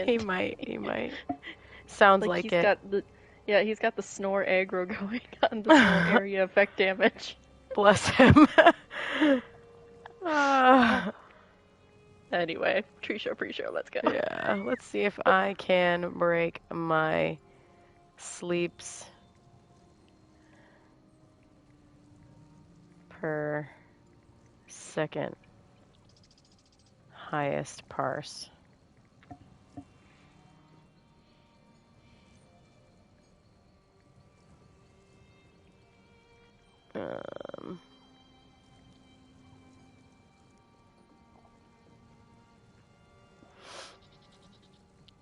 Hint. He might. Sounds like he's it. he's got the snore aggro going on the snore area effect damage. Bless him. Ah. Anyway, pre-show, let's go. Yeah, let's see if I can break my sleeps per second highest parse.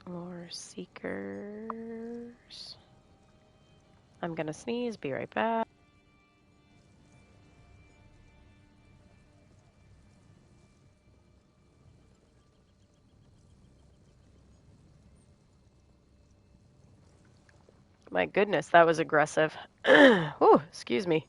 More seekers. I'm gonna sneeze, be right back. My goodness, that was aggressive. Ooh, excuse me.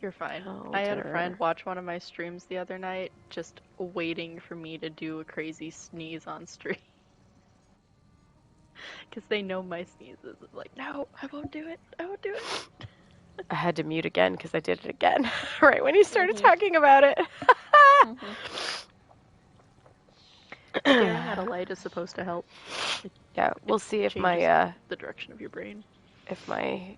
You're fine. I had a friend watch one of my streams the other night, just waiting for me to do a crazy sneeze on stream. Because they know my sneezes. Like, no, I won't do it. I won't do it. I had to mute again because I did it again right when you started talking about it. Staring at a light is supposed to help. Yeah, we'll see if my the direction of your brain. If my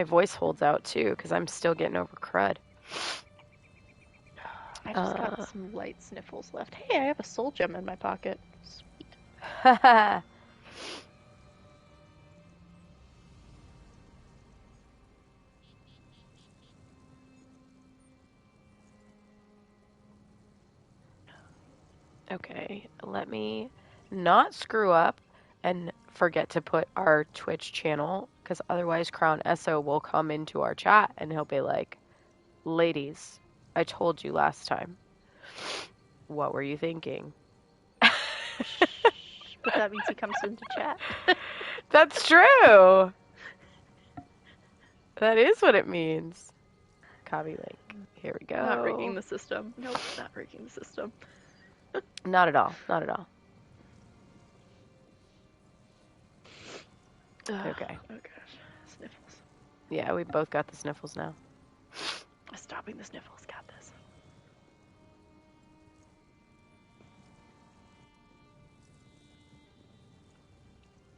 voice holds out too, because I'm still getting over crud. I just got some light sniffles left. Hey, I have a soul gem in my pocket. Sweet. Okay, let me not screw up and forget to put our Twitch channel, because otherwise Crown SO will come into our chat and he'll be like, ladies, I told you last time. What were you thinking? But that means he comes into chat. That's true. That is what it means. Copy link. Here we go. Not rigging the system. Nope, not rigging the system. Not at all. Not at all. Okay. Oh gosh. Sniffles. Yeah, we both got the sniffles now. Stopping the sniffles. Got this.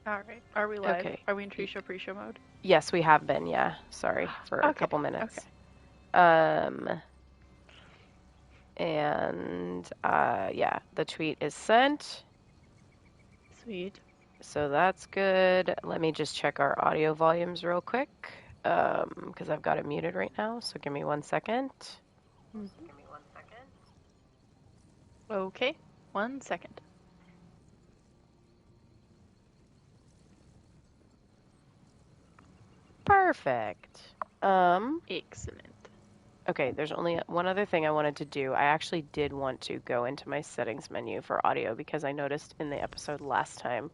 Alright. Are we live? Okay. Are we in pre-show mode? Yes, we have been, yeah. Sorry for a couple minutes. Okay. And yeah, the tweet is sent. Sweet. So that's good. Let me just check our audio volumes real quick, because I've got it muted right now. So give me 1 second. Okay, 1 second. Perfect. Excellent. Okay, there's only one other thing I wanted to do. I actually did want to go into my settings menu for audio because I noticed in the episode last time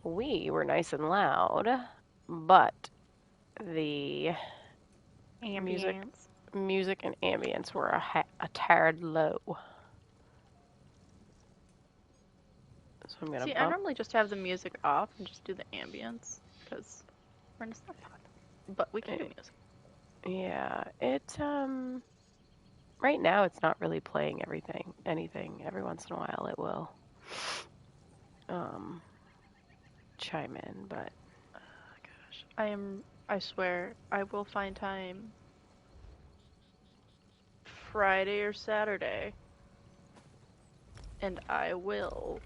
we were nice and loud, but the music and ambience were a tad low. So I'm gonna I normally just have the music off and just do the ambience because we're in a Snugpod, but we can do music. Yeah, right now it's not really playing anything. Every once in a while it will chime in, but gosh, I swear I will find time Friday or Saturday and I will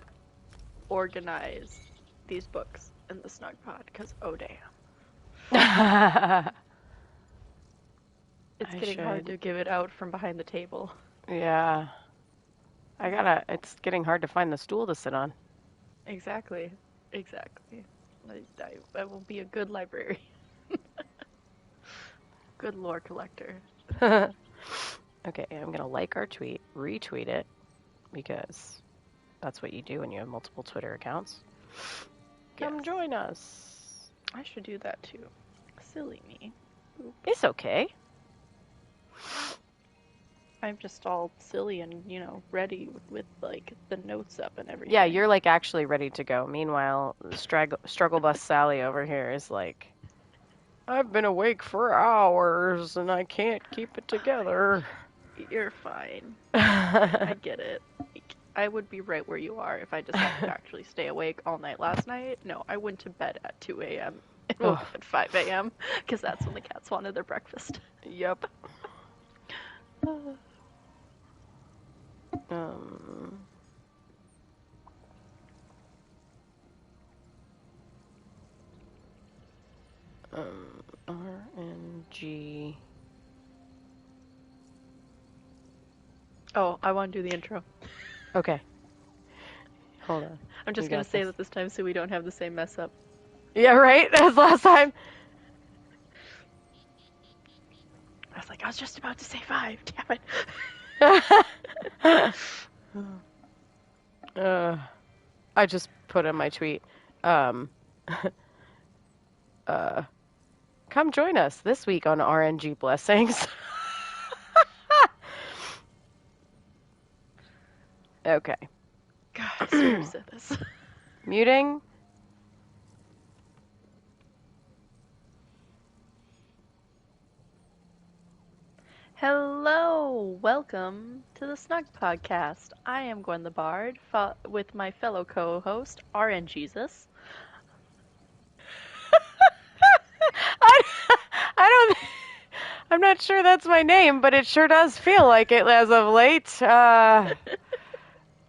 organize these books in the Snugpod because oh damn. It's getting hard to give it out from behind the table. Yeah. It's getting hard to find the stool to sit on. Exactly. I will be a good librarian. Good lore collector. Okay, I'm gonna like our tweet, retweet it, because that's what you do when you have multiple Twitter accounts. Come join us. I should do that too. Silly me. It's okay. I'm just all silly and, ready with like the notes up and Yeah, everything. you're like actually ready to go. Meanwhile, Struggle Bus Sally over here is like, I've been awake for hours and I can't keep it together. You're fine. You're fine. I get it. Like, I would be right where you are if I decided to actually stay awake all night last night. No, I went to bed at 2 a.m. and woke Oh, up at 5 a.m. because that's when the cats wanted their breakfast. yep. Um, RNG. Oh, I want to do the intro. Okay, hold on. I'm You just gonna got say this. that this time so we don't have the same mess up. Yeah, right? As last time. I was just about to say 5. Damn it. I just put in my tweet. Um, uh, come join us this week on RNG Blessings. Okay. God, I swear I said this. Muting. Hello, welcome to the Snug Podcast. I am Gwen the Bard with my fellow co-host RN Jesus. I, I don't. I'm not sure that's my name, but it sure does feel like it as of late. I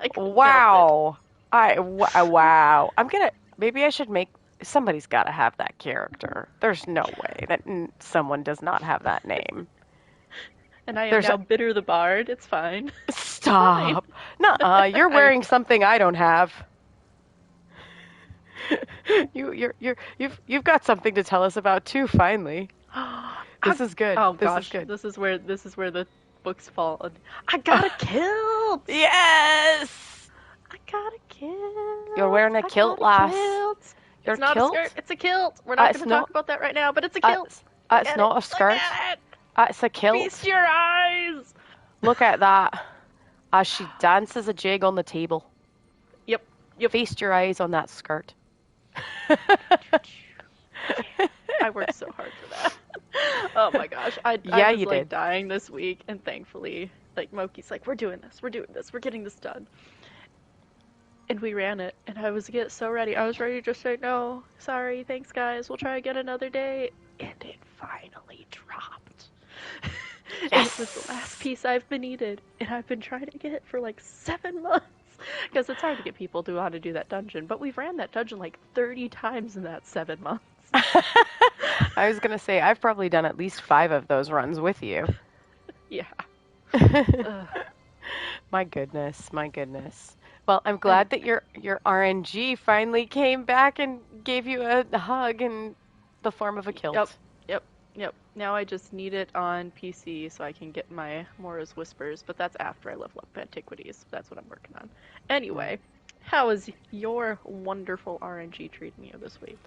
couldn't help Wow. Wow. Maybe I should make. Somebody's got to have that character. There's no way that someone does not have that name. And I am There's now Bitter the Bard. It's fine. It's fine. Stop. Nuh-uh, you're wearing something I don't have. You've got something to tell us about too, finally. This is good. Oh This is gosh, good. this is where the books fall. I got a kilt. Yes! I got a kilt. You're wearing a kilt, lass. Your It's not kilt? a skirt. It's a kilt. We're not going to talk about that right now, but it's a kilt. It's not a skirt. Look at it. It's a kilt. Feast your eyes. Look at that. As she dances a jig on the table. Yep. Feast your eyes on that skirt. I worked so hard for that. Oh my gosh. I was like dying this week, and thankfully, like Moki's like, we're doing this, we're getting this done. And we ran it, and I was so ready. I was ready to just say, no, sorry, thanks guys, we'll try again another day. And it finally dropped. Yes! It was the last piece I've been needed, and I've been trying to get it for like 7 months. Because it's hard to get people to know how to do that dungeon, but we've ran that dungeon like 30 times in that 7 months. I was going to say, I've probably done at least 5 of those runs with you. Yeah. My goodness. Well, I'm glad that your RNG finally came back and gave you a hug in the form of a kilt. Yep. Now I just need it on PC so I can get my Mora's Whispers, but that's after I level up Antiquities. That's what I'm working on. Anyway, how is your wonderful RNG treating you this week?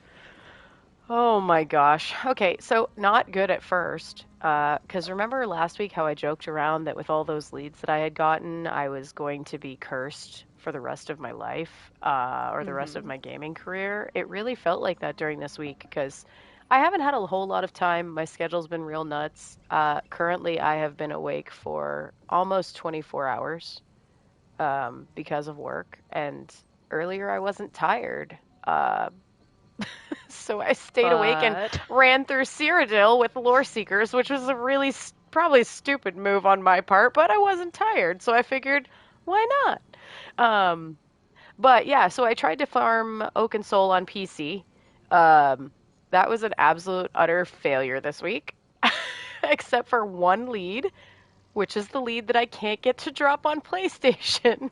Oh my gosh. Okay, so not good at first. Because remember last week how I joked around that with all those leads that I had gotten, I was going to be cursed for the rest of my life, or the rest of my gaming career? It really felt like that during this week because I haven't had a whole lot of time. My schedule's been real nuts. Currently, I have been awake for almost 24 hours because of work, and earlier I wasn't tired. So I stayed awake and ran through Cyrodiil with Lore Seekers, which was a really probably stupid move on my part, but I wasn't tired, so I figured, why not? But yeah, so I tried to farm Oak and Soul on PC. That was an absolute utter failure this week, except for one lead, which is the lead that I can't get to drop on PlayStation.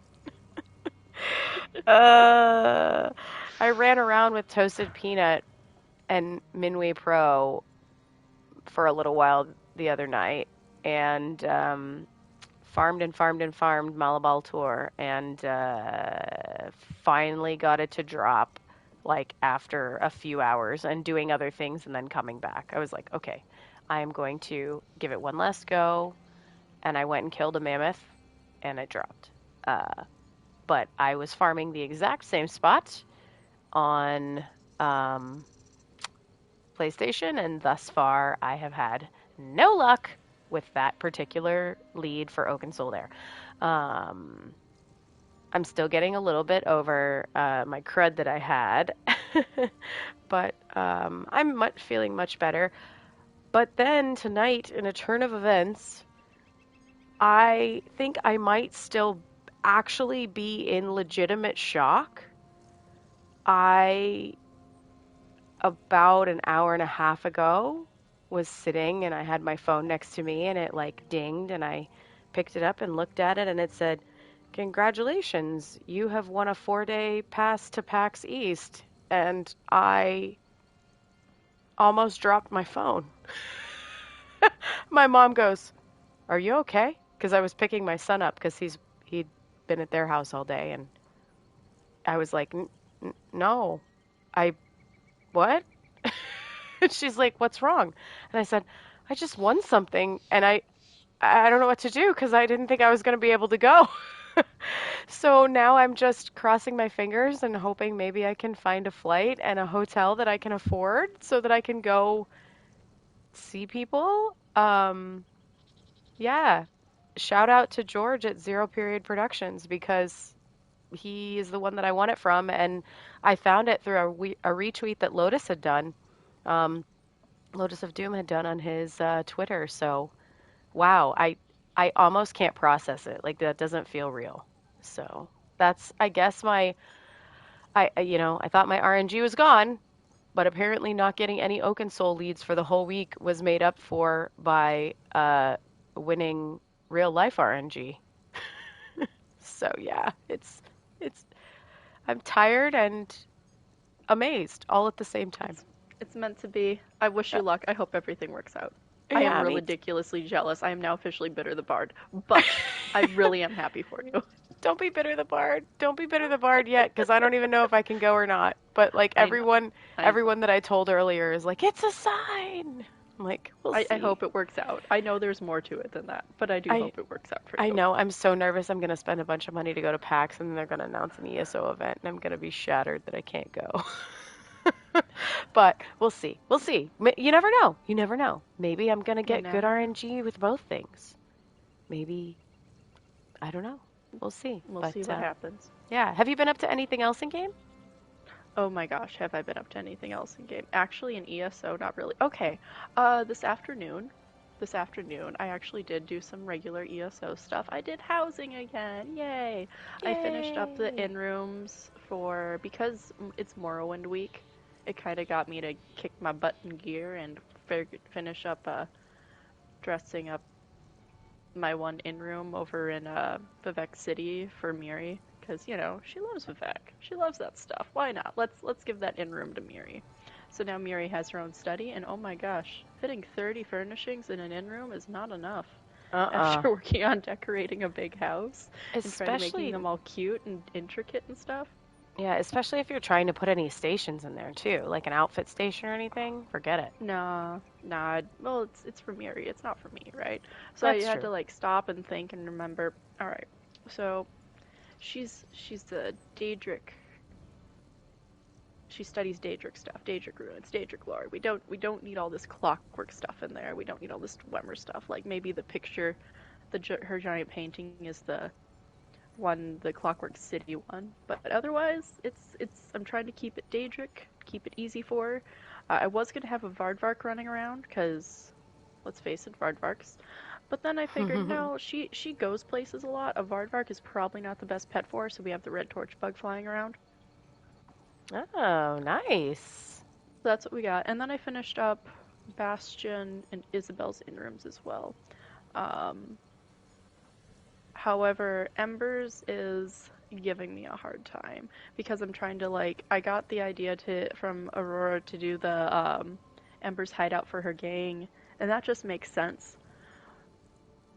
I ran around with Toasted Peanut and Minway Pro for a little while the other night, and farmed Malabal Tour, and finally got it to drop like after a few hours and doing other things and then coming back. I was like, okay, I am going to give it one last go and I went and killed a mammoth, and I dropped. But I was farming the exact same spot on um, PlayStation, and thus far I have had no luck with that particular lead for Oak and Soul there. Um, I'm still getting a little bit over my crud that I had, but I'm feeling much better. But then tonight, in a turn of events, I think I might still actually be in legitimate shock. I, about an hour and a half ago, was sitting and I had my phone next to me and it like dinged and I picked it up and looked at it and it said, "Congratulations, you have won a 4-day pass to PAX East." And I almost dropped my phone. My mom goes, "Are you okay?" Because I was picking my son up because he'd been at their house all day, and I was like, "No, I what?" She's like, "What's wrong?" And I said, "I just won something, and I don't know what to do because I didn't think I was going to be able to go." So now I'm just crossing my fingers and hoping maybe I can find a flight and a hotel that I can afford so that I can go see people. Yeah. Shout out to George at Zero Period Productions because he is the one that I want it from, and I found it through a retweet that Lotus had done. Um, Lotus of Doom had done on his Twitter. So, wow, I almost can't process it. Like that doesn't feel real. So that's, I guess, I thought my RNG was gone, but apparently not getting any Oaken Soul leads for the whole week was made up for by winning real life RNG. So yeah, it's I'm tired and amazed all at the same time. It's meant to be. I wish Uh, you luck. I hope everything works out. I am yeah, ridiculously jealous. I am now officially Bitter the Bard, but I really am happy for you. don't be bitter the bard. Don't be bitter the bard yet, because I don't even know if I can go or not. But like I know. I know. everyone that I told earlier is like, it's a sign. I'm like, we'll I see. hope it works out. I know there's more to it than that, but I do I hope it works out for I you. know. I'm so nervous. I'm gonna spend a bunch of money to go to PAX, and then they're gonna announce an ESO event, and I'm gonna be shattered that I can't go. But we'll see. We'll see. You never know. You never know. Maybe I'm gonna You get good never know. RNG with both things. Maybe I don't know. We'll see. We'll But see what happens. yeah. Have you been up to anything else in game? Oh my gosh, have I been up to anything else in game? Actually, in ESO, not really. Okay, this afternoon, I actually did do some regular ESO stuff. I did housing again, yay! I finished up the Yay! in rooms because it's Morrowind week. It kind of got me to kick my butt in gear and finish up dressing up my one in room over in Vivek City for Miri because she loves Vivek. She loves that stuff. Why not? Let's give that in room to Miri. So now Miri has her own study, and oh my gosh, fitting 30 furnishings in an in room is not enough. Uh-uh. After working on decorating a big house and trying to making Especially, them all cute and intricate and stuff. yeah, especially if you're trying to put any stations in there too, like an outfit station or anything. Forget it. Nah, nah. Well, it's for Miri. It's not for me, right? So I That's had true. to like stop and think and remember. All right, so she's the Daedric. She studies Daedric stuff, Daedric ruins, Daedric lore. We don't need all this clockwork stuff in there. We don't need all this Dwemer stuff. Like maybe the picture, her giant painting is the one, the Clockwork City one. But otherwise, it's. I'm trying to keep it Daedric, keep it easy for her. I was gonna have a Vardvark running around because, let's face it, Vardvarks. But then I figured, no, she goes places a lot. A Vardvark is probably not the best pet for her, so we have the red torch bug flying around. Oh, nice. So that's what we got. And then I finished up Bastion and Isabel's in rooms as well. Um, However, Embers is giving me a hard time because I'm trying to I got the idea from Aurora to do the Embers hideout for her gang, and that just makes sense.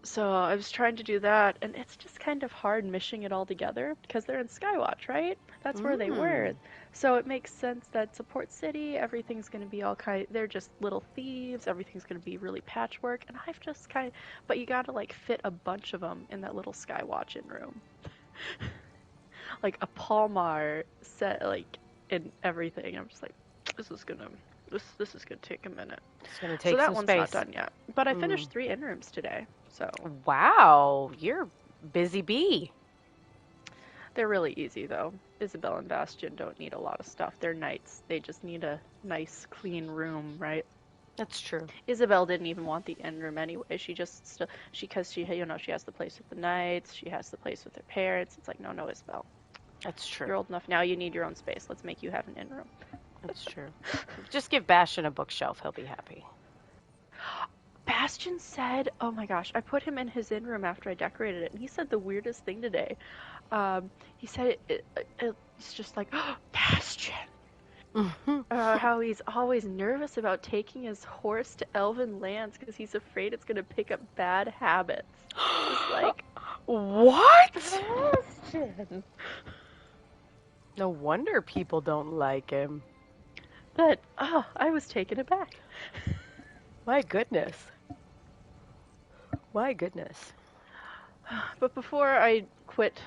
So I was trying to do that, and it's just kind of hard mishing it all together because they're in Skywatch, right? That's where they were. Mm. So it makes sense that it's a port city, everything's going to be all kind they're just little thieves, everything's going to be really patchwork, and I've just kind of, but you got to like fit a bunch of them in that little Skywatch in room. Like a Palmar set like in everything. I'm just like this is going to this is going to take a minute. It's gonna So take that some one's not space. done yet. But I Mm. finished 3 in rooms today. So Wow, you're busy bee. they're really easy though. Isabel and Bastion don't need a lot of stuff. They're knights. They just need a nice clean room, right? That's true. Isabel didn't even want the end room anyway. She just still she because she she has the place with the knights. She has the place with her parents. It's like no Isabel. That's true. You're old enough now. You need your own space. Let's make you have an in room. That's true. Just give Bastion a bookshelf. He'll be happy. Bastion said, "Oh my gosh, I put him in his in room after I decorated it, and he said the weirdest thing today. He said it's just like oh, Bastion." How he's always nervous about taking his horse to Elven lands because he's afraid it's going to pick up bad habits. Just like, what? Bastion! No wonder people don't like him. But, oh, I was taken aback. My goodness. My goodness. But before I quit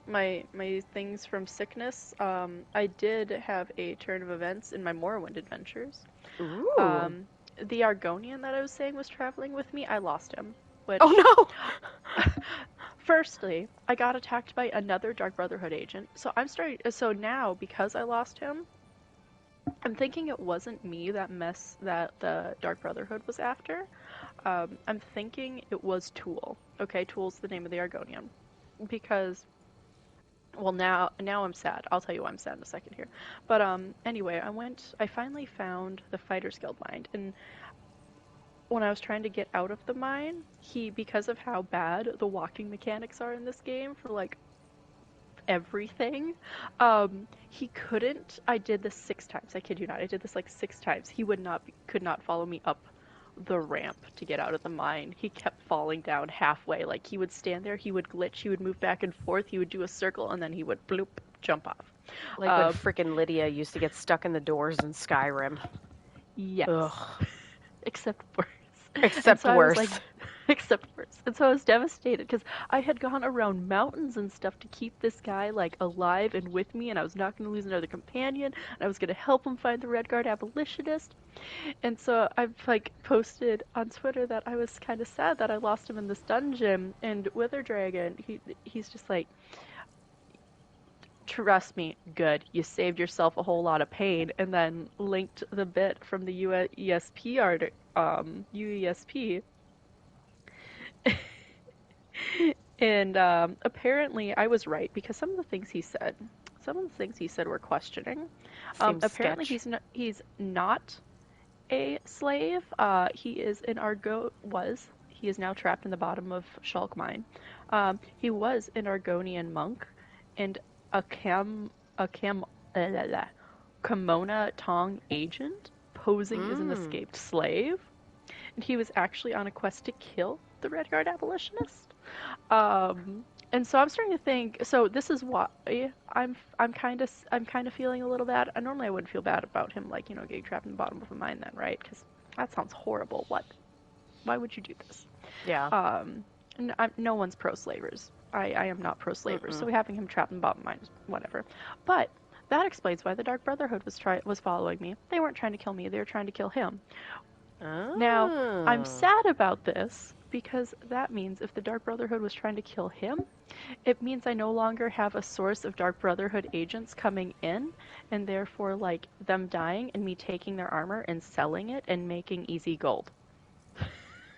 my things from sickness, I did have a turn of events in my Morrowind adventures. Ooh. The Argonian that I was saying was traveling with me, I lost him. Which, Oh no! firstly, I got attacked by another Dark Brotherhood agent. So now because I lost him, I'm thinking it wasn't me that the Dark Brotherhood was after. I'm thinking it was Tool. Okay, Tool's the name of the Argonian. Because well now I'm sad. I'll tell you why I'm sad in a second here. But anyway, I finally found the Fighters Guild mine, and when I was trying to get out of the mine, because of how bad the walking mechanics are in this game for like everything, he couldn't. I did this 6 times. I kid you not. I did this like 6 times. He could not follow me up the ramp to get out of the mine. He kept falling down halfway. Like he would stand there, he would glitch, he would move back and forth, he would do a circle, and then he would bloop, jump off. Like when frickin' Lydia used to get stuck in the doors in Skyrim. Yes. Ugh. Except worse. Except worse. Except worse. And so I was devastated because I had gone around mountains and stuff to keep this guy like alive and with me, and I was not going to lose another companion, and I was going to help him find the Redguard abolitionist. And so I've like posted on Twitter that I was kind of sad that I lost him in this dungeon. And Wither Dragon, he's just like, trust me, good. You saved yourself a whole lot of pain, and then linked the bit from the UESP UESP. And apparently I was right because some of the things he said were questioning. Seems Apparently sketch. he's not a slave. He is an he is now trapped in the bottom of Shulk Mine. He was an Argonian monk and a Kimona Tong agent posing as an escaped slave. And he was actually on a quest to kill the Redguard abolitionist. And so I'm starting to think. So this is why I'm kind of feeling a little bad. Normally I wouldn't feel bad about him, like getting trapped in the bottom of a mine, then, right? Because that sounds horrible. What? Why would you do this? Yeah. No one's pro slavers. I am not pro slavers. So having him trapped in the bottom of the mine is whatever. But that explains why the Dark Brotherhood was following me. They weren't trying to kill me. They were trying to kill him. Oh. Now, I'm sad about this because that means if the Dark Brotherhood was trying to kill him, it means I no longer have a source of Dark Brotherhood agents coming in, and therefore, like, them dying and me taking their armor and selling it and making easy gold.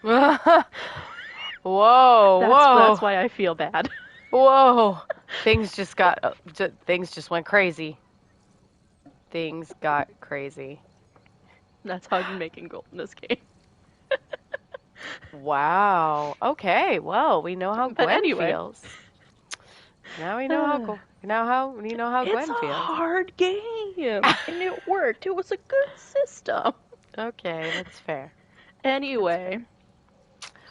Whoa, whoa. That's why I feel bad. Whoa. Things just went crazy. Things got crazy. That's how you're making gold in this game. Wow. Okay. Well, we know how Gwen feels. Now we know how Gwen It's feels. a hard game, and it worked. It was a good system. Okay, that's fair. Anyway,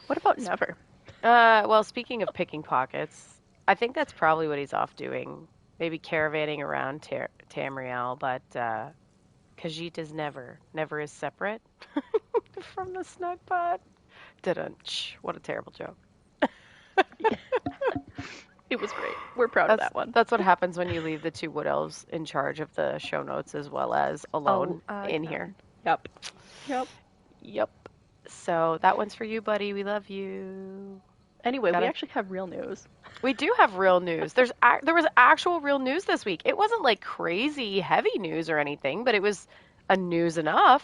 what about Never? Well, speaking of picking pockets, I think that's probably what he's off doing. Maybe caravanning around Tamriel, but Khajiit is never is separate from the Snugpod. Didn't. What a terrible joke. It was great. We're proud of that one. That's what happens when you leave the two wood elves in charge of the show notes as well as alone in here. Yep. Yep. Yep. So that one's for you, buddy. We love you. Anyway, we actually have real news. We do have real news. There was actual real news this week. It wasn't like crazy heavy news or anything, but it was a news enough.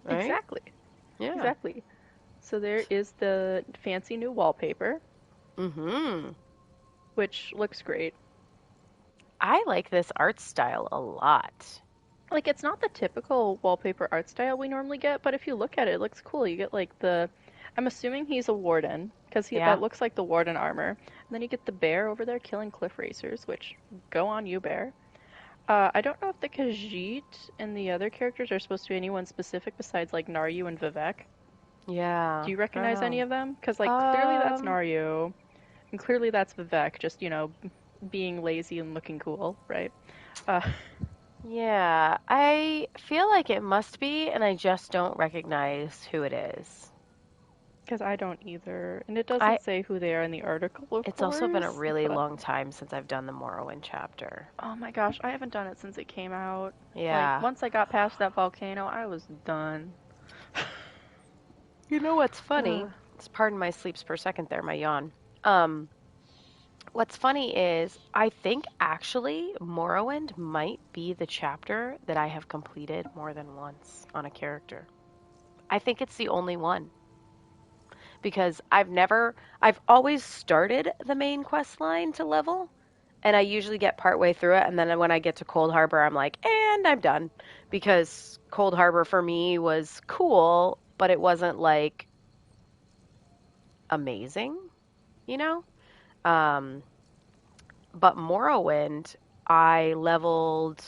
Right? Exactly. Yeah. Exactly. So there is the fancy new wallpaper. Mm-hmm. Which looks great. I like this art style a lot. Like, it's not the typical wallpaper art style we normally get, but if you look at it, it looks cool. You get like I'm assuming he's a warden, because that looks like the warden armor. And then you get the bear over there killing cliff racers, which, go on you, bear. I don't know if the Khajiit and the other characters are supposed to be anyone specific besides like Naryu and Vivek. Yeah. Do you recognize any of them? Because like clearly that's Naryu, and clearly that's Vivek, just being lazy and looking cool, right? Yeah, I feel like it must be, and I just don't recognize who it is. Because I don't either, and it doesn't say who they are in the article. It's also been a really long time since I've done the Morrowind chapter. Oh my gosh, I haven't done it since it came out. Yeah. Like, once I got past that volcano, I was done. You know what's funny? Pardon my sleeps per second there, my yawn. What's funny is I think actually Morrowind might be the chapter that I have completed more than once on a character. I think it's the only one. Because I've always started the main quest line to level, and I usually get partway through it, and then when I get to Cold Harbor, I'm like, and I'm done. Because Cold Harbor for me was cool, but it wasn't like amazing, you know? But Morrowind, I leveled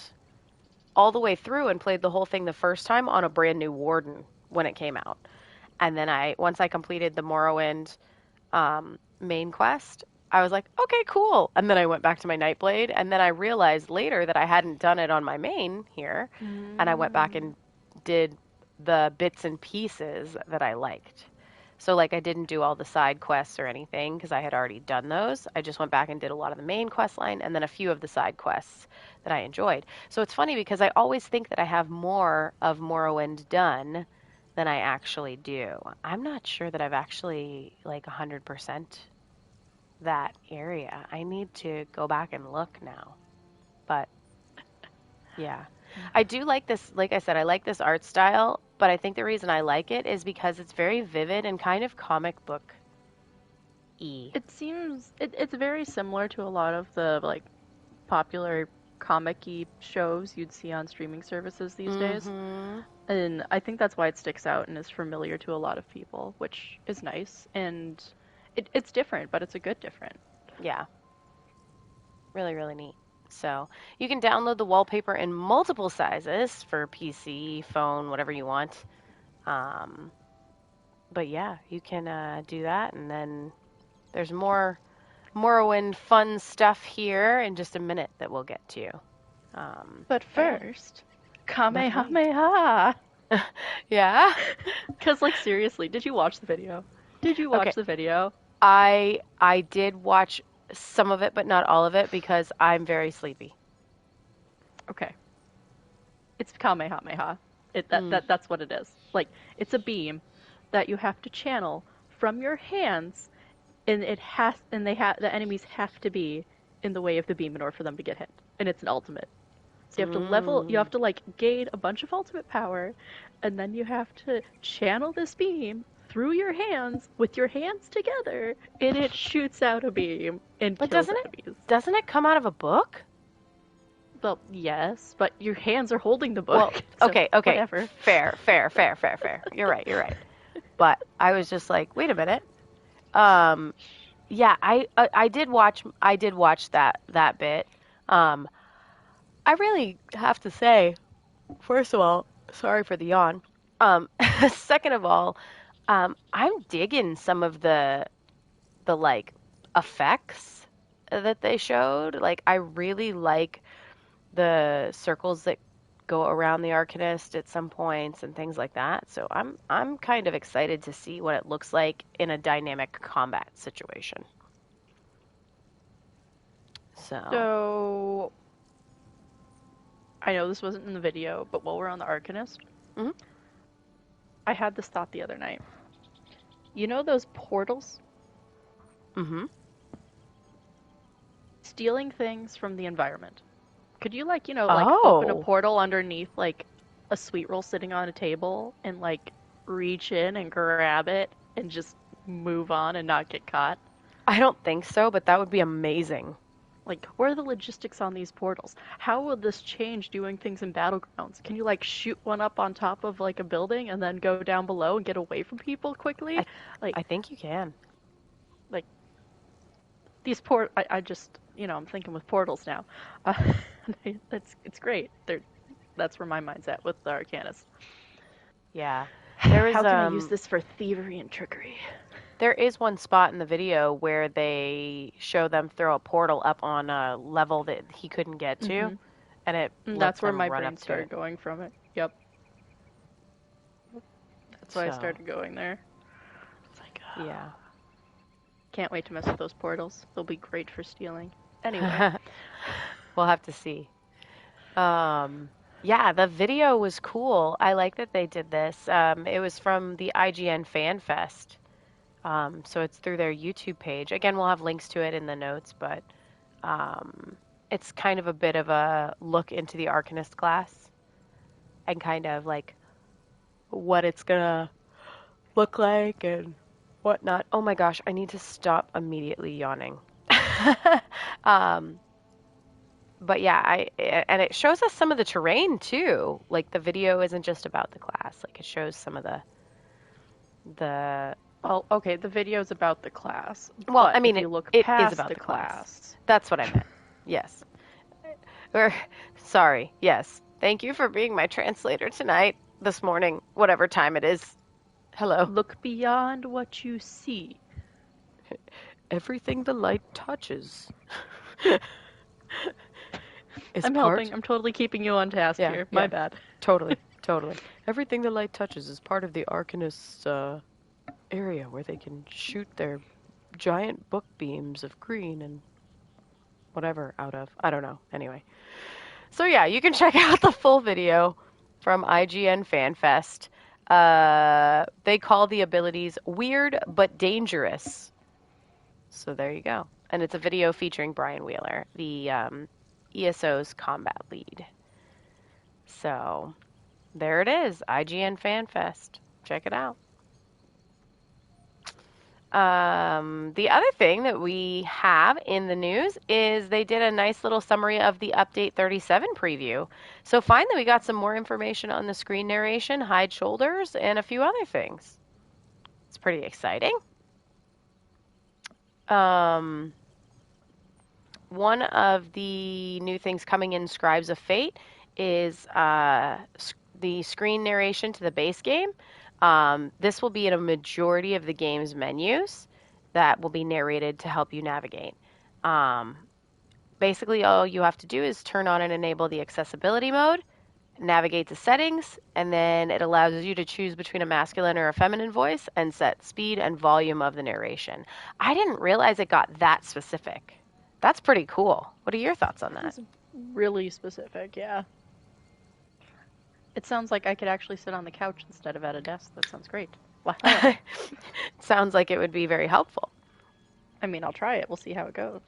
all the way through and played the whole thing the first time on a brand new warden when it came out. And then once I completed the Morrowind main quest, I was like, okay, cool. And then I went back to my Nightblade, and then I realized later that I hadn't done it on my main here, and I went back and did the bits and pieces that I liked. So, like, I didn't do all the side quests or anything because I had already done those. I just went back and did a lot of the main quest line and then a few of the side quests that I enjoyed. So it's funny because I always think that I have more of Morrowind done than I actually do. I'm not sure that I've actually, like, 100% that area. I need to go back and look now. But, yeah. I do like this, like I said, I like this art style, but I think the reason I like it is because it's very vivid and kind of comic book-y. It seems, it's very similar to a lot of the, like, popular comic-y shows you'd see on streaming services these days. And I think that's why it sticks out and is familiar to a lot of people, which is nice. And it's different, but it's a good different. Yeah. Really, really neat. So you can download the wallpaper in multiple sizes for PC, phone, whatever you want. But yeah, you can do that. And then there's more Morrowind fun stuff here in just a minute that we'll get to. But first, Kamehameha! Yeah? Because, like, seriously, did you watch the video? Did you watch the video? I did watch some of it, but not all of it, because I'm very sleepy. Okay. It's Kamehameha. That's what it is. Like, it's a beam that you have to channel from your hands, and the enemies have to be in the way of the beam in order for them to get hit. And it's an ultimate. So you have to like gain a bunch of ultimate power, and then you have to channel this beam through your hands with your hands together, and it shoots out a beam and kills enemies. Doesn't it come out of a book? Well, yes, but your hands are holding the book. Well, okay. Whatever. Fair. You're right. But I was just like, wait a minute. Yeah, I did watch that bit. I really have to say, first of all, sorry for the yawn. Second of all, I'm digging some of the like effects that they showed. Like I really like the circles that go around the Arcanist at some points and things like that. So I'm kind of excited to see what it looks like in a dynamic combat situation. So, So, I know this wasn't in the video, but while we're on the Arcanist, mhm. I had this thought the other night. You know those portals? Mhm. Stealing things from the environment. Could you, like, like open a Oh, portal underneath, like, a sweet roll sitting on a table and, like, reach in and grab it and just move on and not get caught? I don't think so, but that would be amazing. Like, what are the logistics on these portals? How will this change doing things in battlegrounds? Can you, like, shoot one up on top of, like, a building and then go down below and get away from people quickly? I Like, I think you can. like these I just, I'm thinking with portals now. Uh, it's great. That's where my mind's at with the Arcanist. Yeah. There is How can I use this for thievery and trickery? there is one spot in the video where they show them throw a portal up on a level that he couldn't get to, Mm-hmm. and it And lets that's where them my run brain up to started it. going from it. Yep. That's why I So, started going there. It's like, yeah. can't wait to mess with those portals. They'll be great for stealing. Anyway. We'll have to see. Yeah, the video was cool. I like that they did this. It was from the IGN Fan Fest. So it's through their YouTube page. Again, we'll have links to it in the notes, but um, it's kind of a bit of a look into the Arcanist class and kind of like what it's gonna look like and whatnot. Oh my gosh, I need to stop immediately yawning. um, but yeah, and it shows us some of the terrain too. Like the video isn't just about the class. Like it shows some of the Well, okay, the video's about the class, well, I but mean if you it look it is past about the the class. class, That's what I meant. Yes. Or sorry. Yes. Thank you for being my translator tonight, this morning, whatever time it is. Hello. look beyond what you see. Everything the light touches is I'm part. helping. I'm totally keeping you on task Yeah, here. My yeah. bad. Totally, totally. Everything the light touches is part of the Arcanist's area where they can shoot their giant book beams of green and whatever out of. I don't know. Anyway. So yeah, you can check out the full video from IGN FanFest. They call the abilities weird but dangerous. So there you go. And it's a video featuring Brian Wheeler, the ESO's combat lead. So there it is, IGN FanFest. Check it out. The other thing that we have in the news is they did a nice little summary of the Update 37 preview. So finally, we got some more information on the screen narration, hide shoulders, and a few other things. It's pretty exciting. One of the new things coming in Scribes of Fate is the screen narration to the base game. This will be in a majority of the game's menus that will be narrated to help you navigate. Basically, all you have to do is turn on and enable the accessibility mode, navigate to settings, and then it allows you to choose between a masculine or a feminine voice and set speed and volume of the narration. I didn't realize it got that specific. That's pretty cool. What are your thoughts on that? It's really specific, yeah. It sounds like I could actually sit on the couch instead of at a desk. That sounds great. Sounds like it would be very helpful. I mean, I'll try it. We'll see how it goes.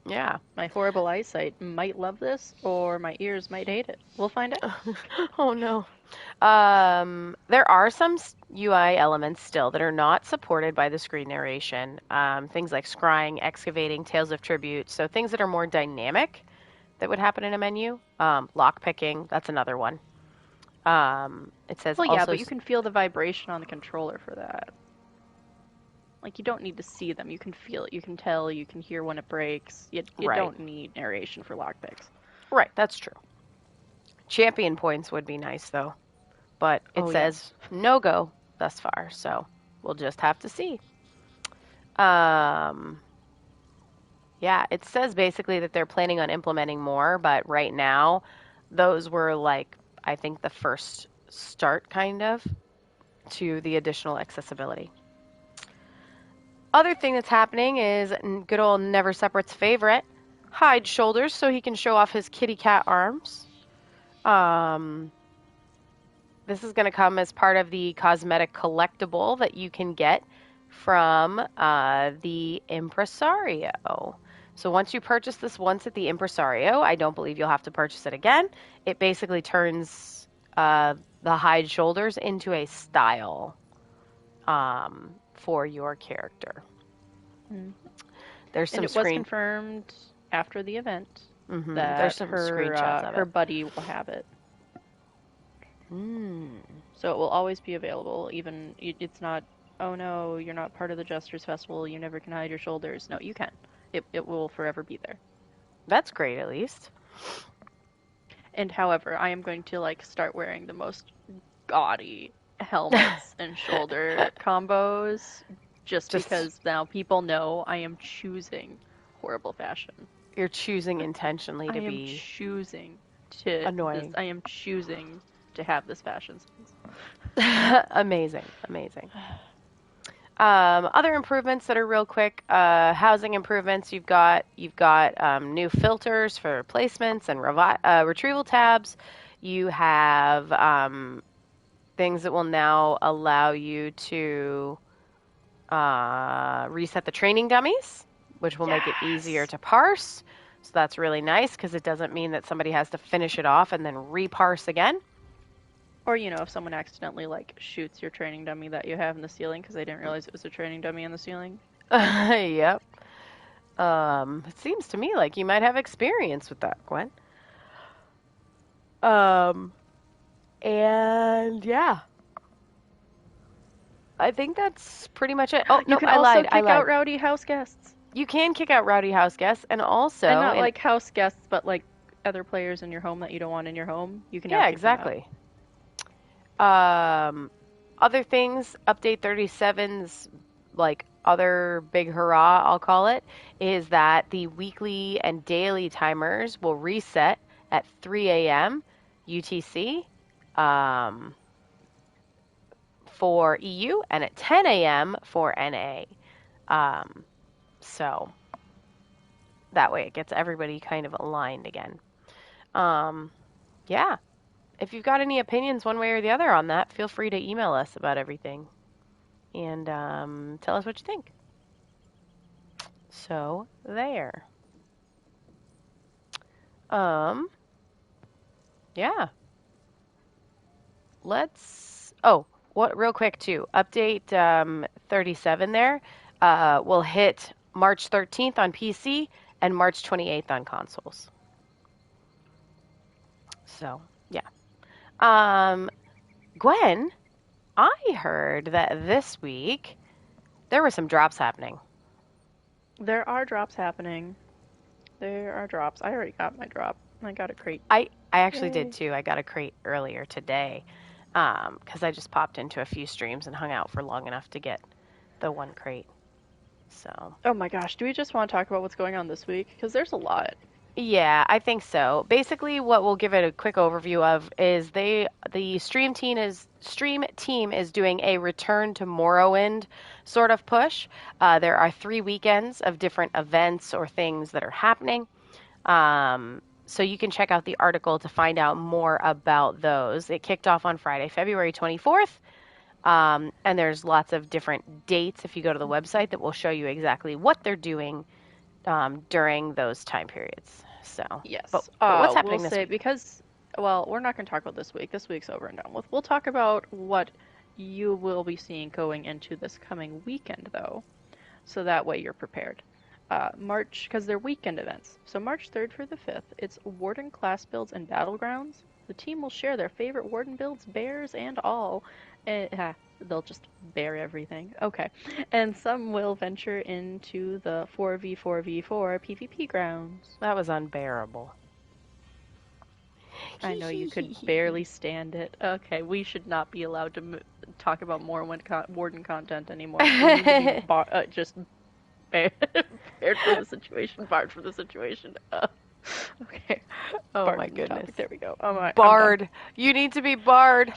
Yeah. My horrible eyesight might love this, or my ears might hate it. We'll find out. Oh no. There are some UI elements still that are not supported by the screen narration. Things like scrying, excavating, Tales of Tribute. So things that are more dynamic that would happen in a menu. Lock picking, that's another one. It says Well, also. yeah, but you can feel the vibration on the controller for that. Like, you don't need to see them. You can feel it. You can tell. You can hear when it breaks. You Right. don't need narration for lockpicks. Right, that's true. Champion points would be nice though, but it says no go thus far. So We'll just have to see. Um, yeah, it says basically that they're planning on implementing more, but right now, those were like, I think the first start kind of to the additional accessibility. Other thing that's happening is good old Never Separate's favorite, hide shoulders so he can show off his kitty cat arms. This is going to come as part of the cosmetic collectible that you can get from the Impresario. So once you purchase this once at the Impresario, I don't believe you'll have to purchase it again. It basically turns the hide shoulders into a style for your character. Mm-hmm. There's some and it was confirmed after the event that there's some screenshots of her buddy will have it. So it will always be available. Even it's not. Oh no, you're not part of the Jesters Festival. You never can hide your shoulders. No, you can. It will forever be there. That's great, at least. And however, I am going to like start wearing the most gaudy helmets and shoulder combos just because now people know I am choosing horrible fashion. You're choosing intentionally to be I am choosing to annoying. I am choosing to have this fashion sense. Amazing. Other improvements that are real quick, housing improvements. You've got new filters for placements and retrieval tabs. You have things that will now allow you to reset the training dummies, which will make it easier to parse. So that's really nice because it doesn't mean that somebody has to finish it off and then reparse again. Or, if someone accidentally, shoots your training dummy that you have in the ceiling because they didn't realize it was a training dummy in the ceiling. Yep. It seems to me like you might have experience with that, Gwen. And yeah. I think that's pretty much it. Oh, no, I lied. You can also kick out rowdy house guests. You can kick out rowdy house guests, and also... And not like house guests, but like other players in your home that you don't want in your home. You can Yeah, exactly. Other things, update 37's other big hurrah, I'll call it, is that the weekly and daily timers will reset at 3 a.m. UTC for EU and at 10 a.m. for NA. So that way it gets everybody kind of aligned again. Yeah. If you've got any opinions one way or the other on that, feel free to email us about everything and tell us what you think. So there. Yeah. Real quick too. Update 37 there will hit March 13th on PC and March 28th on consoles. So, yeah. Gwen, I heard that this week there were some drops happening. There are drops happening. There are drops. I already got my drop. I got a crate. I actually did too. I got a crate earlier today because I just popped into a few streams and hung out for long enough to get the one crate. So. Oh my gosh, do we just want to talk about what's going on this week? Because there's a lot. Yeah, I think so. Basically, what we'll give it a quick overview of is the stream team is doing a return to Morrowind sort of push. There are 3 weekends of different events or things that are happening. So you can check out the article to find out more about those. It kicked off on Friday, February 24th. And there's lots of different dates if you go to the website that will show you exactly what they're doing during those time periods. So, yes. But what's happening this week? Because, we're not going to talk about this week. This week's over and done with. We'll talk about what you will be seeing going into this coming weekend, though, so that way you're prepared. March, because they're weekend events. So March 3rd through the 5th, it's Warden class builds and battlegrounds. The team will share their favorite Warden builds, bears and all. They'll just bear everything. Okay. And some will venture into the 4v4v4 PvP grounds. That was unbearable. I know you could barely stand it. Okay, we should not be allowed talk about more warden content anymore. We need to be just prepared for the situation, barred for the situation. Okay. Oh Barred my from the goodness. topic. There we go. All right, Barred. You need to be barred.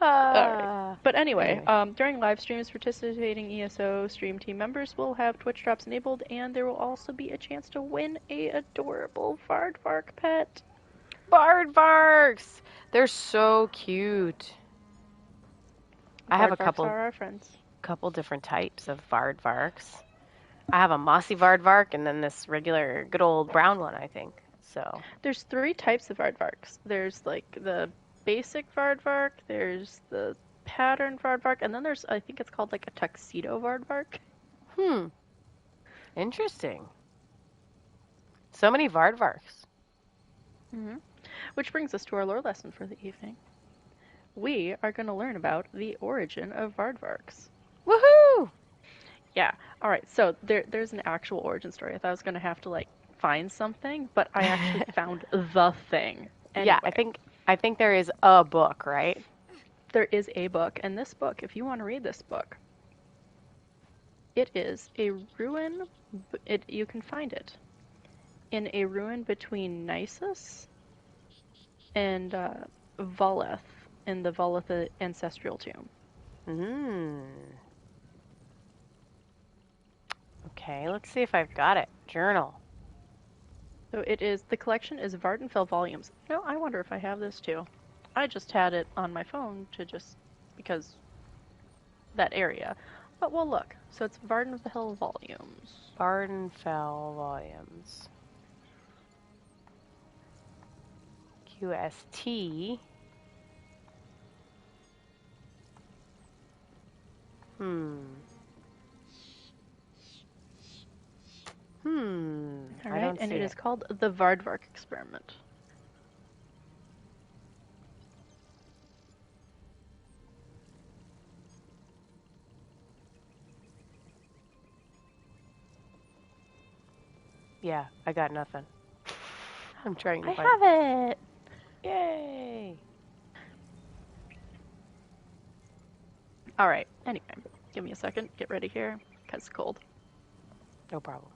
Alright. But anyway, during live streams, participating ESO stream team members will have Twitch drops enabled, and there will also be a chance to win a adorable Vardvark pet. Vardvarks! They're so cute. I have a Vardvarks are our friends. couple different types of Vardvarks. I have a mossy Vardvark and then this regular good old brown one, I think. So there's 3 types of Vardvarks. There's like the basic Vardvark, there's the pattern Vardvark, and then there's, I think it's called like a tuxedo Vardvark. Interesting. So many Vardvarks. Mm-hmm. Which brings us to our lore lesson for the evening. We are going to learn about the origin of Vardvarks. Woohoo! Yeah. All right. So there's an actual origin story. I thought I was going to have to like find something, but I actually found the thing. Anyway, yeah, I think there is a book, right? There is a book, and this book, if you want to read this book, it is a ruin. You can find it in a ruin between Nisus and Voleth in the Voleth ancestral tomb. Okay, let's see if I've got it. Journal. So the collection is Vardenfell volumes. You know, I wonder if I have this too. I just had it on my phone because that area. But we'll look. So it's Vardenfell volumes. Vardenfell volumes. QST. All right, and it is called the Vardvark Experiment. Yeah, I got nothing. I'm trying to find it. I have it! Yay! Alright, anyway, give me a second. Get ready here, because it's cold. No problem.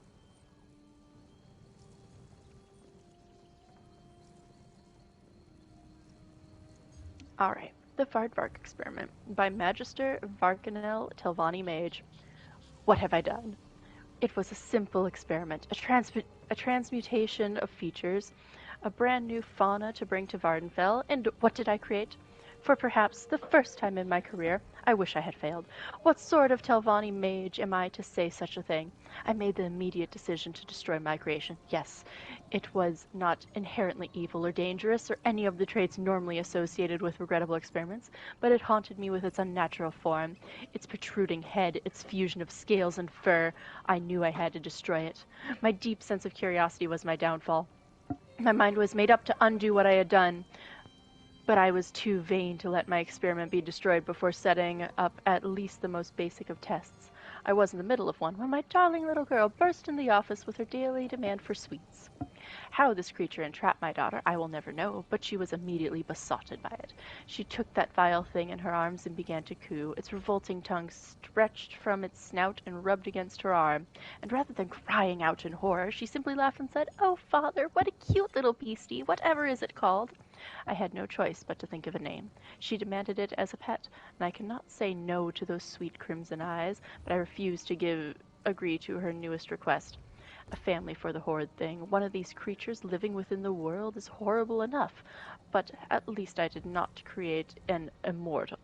Alright, the Vardvark Experiment by Magister Varkanel Telvanni Mage. What have I done? It was a simple experiment, a transmutation of features, a brand new fauna to bring to Vardenfell, and what did I create? For perhaps the first time in my career, I wish I had failed. What sort of Telvanni mage am I to say such a thing? I made the immediate decision to destroy my creation. Yes, it was not inherently evil or dangerous, or any of the traits normally associated with regrettable experiments, but it haunted me with its unnatural form, its protruding head, its fusion of scales and fur. I knew I had to destroy it. My deep sense of curiosity was my downfall. My mind was made up to undo what I had done, but I was too vain to let my experiment be destroyed before setting up at least the most basic of tests. I was in the middle of one when my darling little girl burst in the office with her daily demand for sweets. How this creature entrapped my daughter I will never know, but she was immediately besotted by it. She took that vile thing in her arms and began to coo. Its revolting tongue stretched from its snout and rubbed against her arm, and rather than crying out in horror, she simply laughed and said, "Oh, father, what a cute little beastie! Whatever is it called?" I had no choice but to think of a name. She demanded it as a pet, and I could not say no to those sweet crimson eyes, but I refused to agree to her newest request. A family for the horrid thing. One of these creatures living within the world is horrible enough, but at least I did not create an immortal.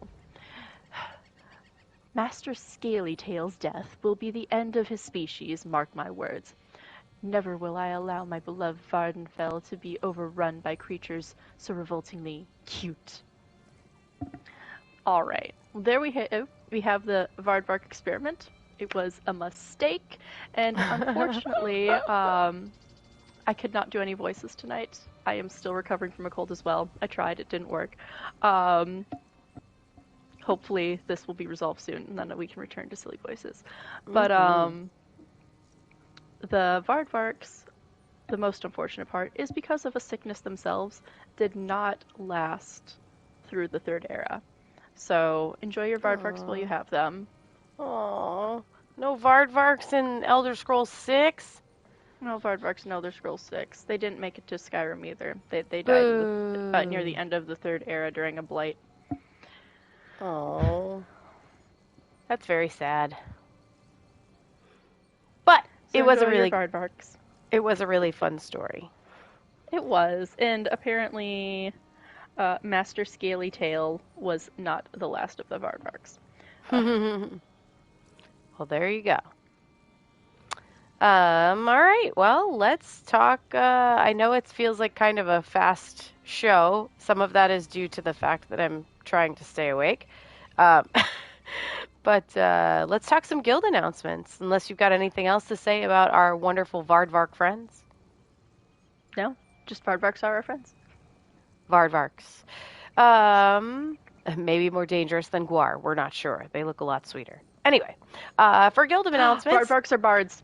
Master Scalytail's death will be the end of his species, mark my words. Never will I allow my beloved Vardenfell to be overrun by creatures so revoltingly cute. Alright, there we have the Vardvark Experiment. It was a mistake, and unfortunately, I could not do any voices tonight. I am still recovering from a cold as well. I tried, it didn't work. Hopefully this will be resolved soon, and then we can return to silly voices. But, the Vardvarks, the most unfortunate part, is because of a sickness themselves, did not last through the Third Era. So enjoy your Vardvarks while you have them. Aww. No Vardvarks in Elder Scrolls 6? No Vardvarks in Elder Scrolls 6. They didn't make it to Skyrim either. They died near the Boo. end of the Third Era during a blight. Oh, that's very sad. But so it was enjoy your Vardvarks. It was a really fun story. It was, and apparently, Master Scaly Tail was not the last of the Vardvarks. Well, there you go. All right. Well, let's talk. I know it feels like kind of a fast show. Some of that is due to the fact that I'm trying to stay awake. But let's talk some guild announcements, unless you've got anything else to say about our wonderful Vardvark friends. No, just Vardvarks are our friends. Vardvarks. Maybe more dangerous than Guar. We're not sure. They look a lot sweeter. Anyway, for guild announcements. Vardvarks are bards.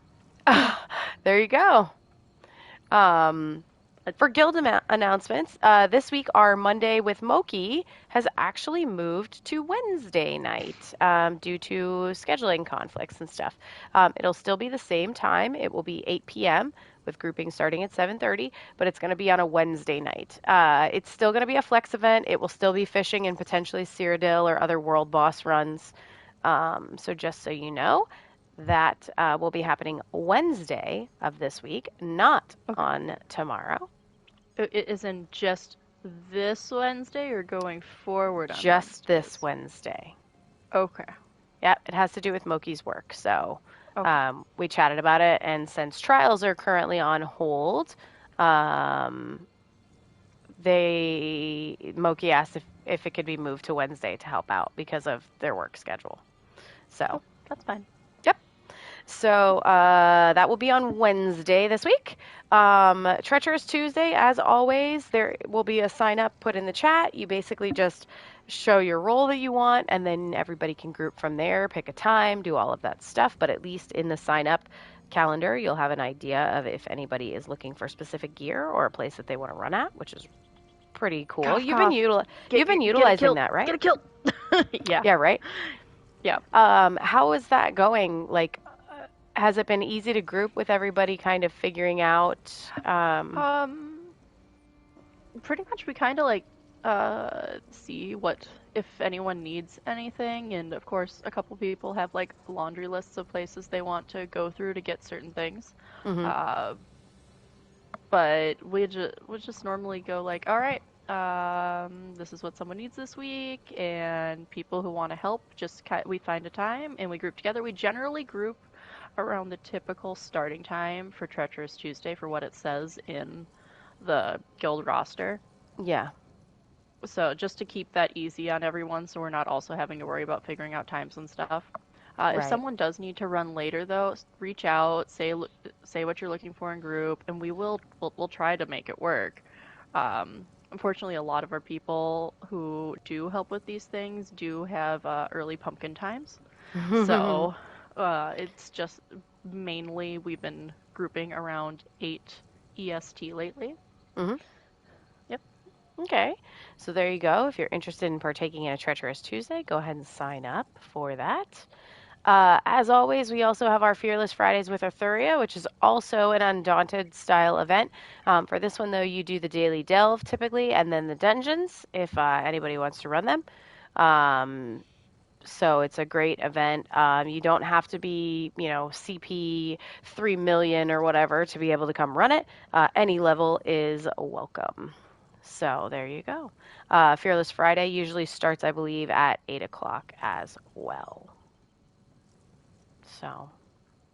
There you go. For guild announcements, this week our Monday with Moki has actually moved to Wednesday night due to scheduling conflicts and stuff. It'll still be the same time. It will be 8 p.m. with grouping starting at 7:30, but it's going to be on a Wednesday night. It's still going to be a flex event. It will still be fishing and potentially Cyrodiil or other world boss runs. So just so you know, that will be happening Wednesday of this week, not on tomorrow. It isn't just this Wednesday or going forward on just this Wednesday. Okay. Yeah, it has to do with Moki's work. So we chatted about it, and since trials are currently on hold, Moki asked if it could be moved to Wednesday to help out because of their work schedule. So that's fine. So that will be on Wednesday this week. Treacherous Tuesday, as always, there will be a sign up put in the chat. You basically just show your role that you want, and then everybody can group from there, pick a time, do all of that stuff. But at least in the sign up calendar, you'll have an idea of if anybody is looking for specific gear or a place that they want to run at, which is pretty cool. Cough, you've been utilizing that, right? Get a kill. Yeah, right? Yeah. How is that going? Like, has it been easy to group with everybody kind of figuring out? Pretty much we kind of like see if anyone needs anything, and of course a couple people have like laundry lists of places they want to go through to get certain things. Mm-hmm. But we just normally go like, all right, this is what someone needs this week, and people who want to help, we find a time and we group together. We generally group around the typical starting time for Treacherous Tuesday for what it says in the guild roster. Yeah. So just to keep that easy on everyone, so we're not also having to worry about figuring out times and stuff. Right. If someone does need to run later, though, reach out, say what you're looking for in group, and we'll try to make it work. Unfortunately, a lot of our people who do help with these things do have early pumpkin times. So it's just mainly we've been grouping around 8 EST lately. Mm-hmm. Yep. Okay. So there you go. If you're interested in partaking in a Treacherous Tuesday, go ahead and sign up for that. As always, we also have our Fearless Fridays with Arthuria, which is also an Undaunted style event. For this one, though, you do the daily delve typically, and then the dungeons if anybody wants to run them. So it's a great event. You don't have to be, CP 3 million or whatever to be able to come run it. Any level is welcome. So there you go. Fearless Friday usually starts, I believe, at 8 o'clock as well. So,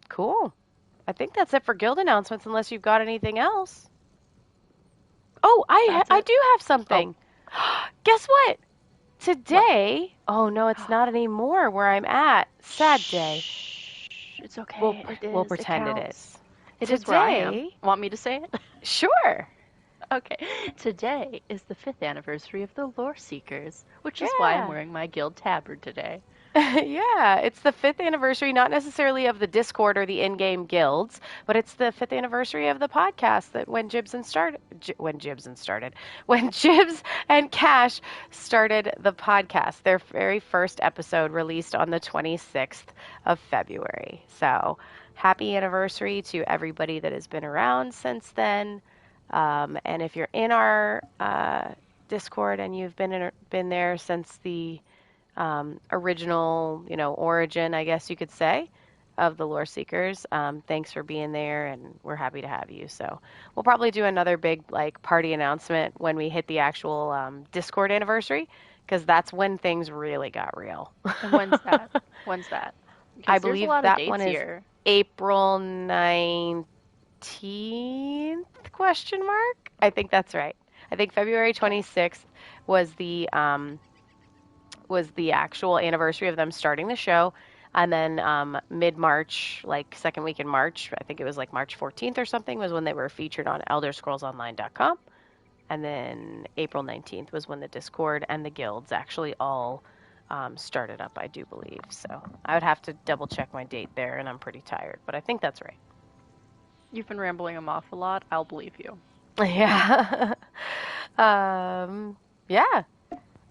cool. I think that's it for guild announcements, unless you've got anything else. Oh, I do have something. Oh. Guess what? Today, oh no, it's not anymore where I'm at. Sad day. It's okay. We'll pretend it is. It is where I am. Want me to say it? Sure. Okay. Today is the 5th anniversary of the Lore Seekers, which is why I'm wearing my guild tabard today. Yeah, it's the 5th anniversary, not necessarily of the Discord or the in-game guilds, but it's the 5th anniversary of the podcast that when when Jibs and Cash started the podcast, their very first episode released on the 26th of February. So happy anniversary to everybody that has been around since then. And if you're in our Discord and you've been there since the original, origin, I guess you could say, of the Lore Seekers. Thanks for being there, and we're happy to have you. So we'll probably do another big party announcement when we hit the actual Discord anniversary, because that's when things really got real. And when's that? When's that? I Because there's a believe lot of that dates one is here. April 19th, question mark? I think that's right. I think February 26th was the actual anniversary of them starting the show. And then mid-March, like second week in March, I think it was like March 14th or something, was when they were featured on ElderScrollsOnline.com. And then April 19th was when the Discord and the guilds actually all started up, I do believe. So I would have to double check my date there, and I'm pretty tired, but I think that's right. You've been rambling them off a lot. I'll believe you. Yeah. Yeah.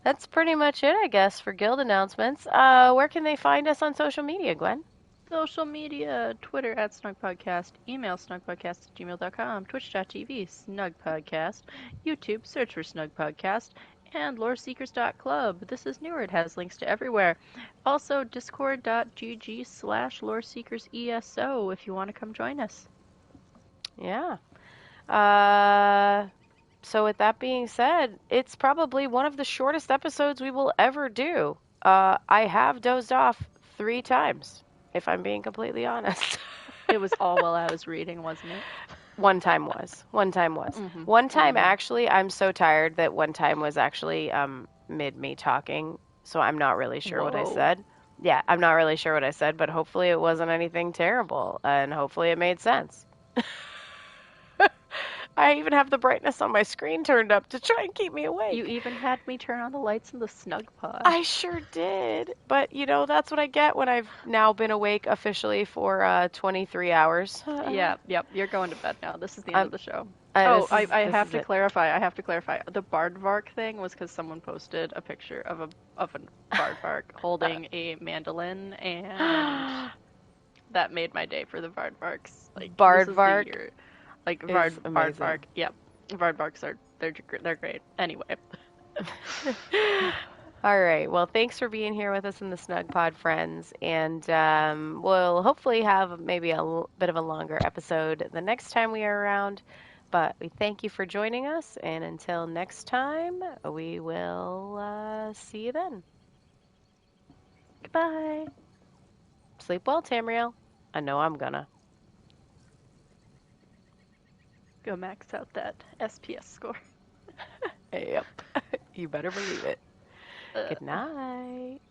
That's pretty much it, I guess, for guild announcements. Where can they find us on social media, Gwen? Social media, Twitter at SnugPodcast, email snugpodcast@gmail.com, twitch.tv, SnugPodcast, YouTube, search for SnugPodcast, and loreseekers.club. This is newer, it has links to everywhere. Also, discord.gg/loreseekerseso if you want to come join us. Yeah. So with that being said, it's probably one of the shortest episodes we will ever do. I have dozed off 3 times, if I'm being completely honest. It was all while I was reading, wasn't it? One time was. One time was. Mm-hmm. One time Mm-hmm. actually, I'm so tired that one time was actually mid me talking, so I'm not really sure what I Whoa. said. Yeah, I'm not really sure what I said, but hopefully it wasn't anything terrible, and hopefully it made sense. I even have the brightness on my screen turned up to try and keep me awake. You even had me turn on the lights in the Snugpod. I sure did. But, that's what I get when I've now been awake officially for 23 hours. Yep. You're going to bed now. This is the end of the show. I have to clarify. The Bardvark thing was because someone posted a picture of a Bardvark holding a mandolin, and that made my day for the Bardvarks. Bardvark. Bardvark. Yep. Bardvarks they're great. Anyway. All right. Well, thanks for being here with us in the Snugpod, friends. And we'll hopefully have maybe a bit of a longer episode the next time we are around. But we thank you for joining us. And until next time, we will see you then. Goodbye. Sleep well, Tamriel. I know I'm gonna. Go max out that SPS score. Yep. You better believe it. Good night.